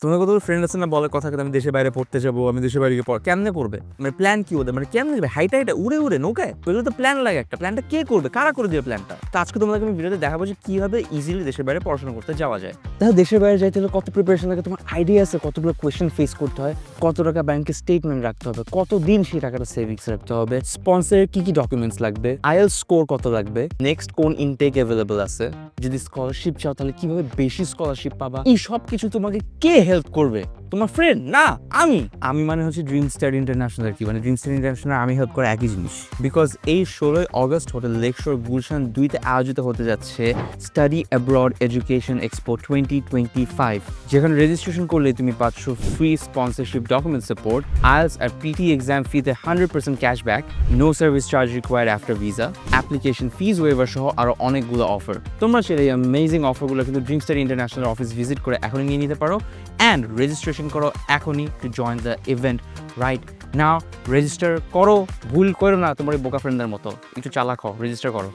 তোমার কত ফ্রেন্ড আছে না বলে কথা আমি দেশের বাইরে পড়তে যাবো, আমি দেশের বাইরে গিয়ে কেমনে পড়বে, মানে প্ল্যান কি ওদের, মানে কেমনে যাবে হাইটা হাইটা উড়ে উড়ে নৌকায়, ওইগুলো তো প্ল্যান লাগে একটা, প্ল্যানটা কে করবে, কারা করে দিবে প্ল্যানটা। তো আজকে তোমাদেরকে আমি ভিডিওতে দেখাবো যে কিভাবে ইজিলি দেশের বাইরে পড়াশোনা করতে যাওয়া যায়। দেখো দেশের বাইরে যাইতে হলে কত প্রিপারেশন লাগে, তোমার আইডিয়া আছে কতগুলো কোয়েশ্চেন ফেস করতে হয়, কত টাকা ব্যাংকে স্টেটমেন্ট রাখতে হবে, কতদিন সেই টাকাটা সেভিংস রাখতে হবে, স্পন্সরের কি কি ডকুমেন্টস লাগবে, আইএলটিএস স্কোর কত লাগবে, নেক্সট কোন ইনটেক অ্যাভেলেবল আছে, যদি স্কলারশিপ চাও তাহলে কিভাবে বেশি স্কলারশিপ পাবা, এই সব কিছু তোমাকে কে হেল্প করবে? তোমার ফ্রেন্ড না, আমি মানে হচ্ছে ড্রিম স্টাডি ইন্টারন্যাশনাল আর কি, মানে ড্রিম স্টাডি ইন্টারন্যাশনাল আমি হেল্প করে একই জিনিস। বিকজ এই 16 অগস্ট হোটেল লেকশোর গুলশান 2-তে আয়োজিত হতে যাচ্ছে স্টাডি অ্যাব্রড এডুকেশন এক্সপো 2025, যেখানে রেজিস্ট্রেশন করলে তুমি পাচ্ছ free sponsorship, document support, IELTS আর পিটি এক্সাম ফিতে 100% cashback, no service charge required after visa, application fees waiver সহ আরো অনেকগুলো অফার। তোমরা সেটা এই অ্যামেজিং অফারগুলো কিন্তু dream study international office visit করে এখনই নিয়ে নিতে পারো, অ্যান্ড রেজিস্ট্রেশন করো এখনই to join the event right now. Register করো, ভুল করো না তোমার এই বোকা ফ্রেন্ডদের মতো, একটু চালাক হও, রেজিস্টার করো।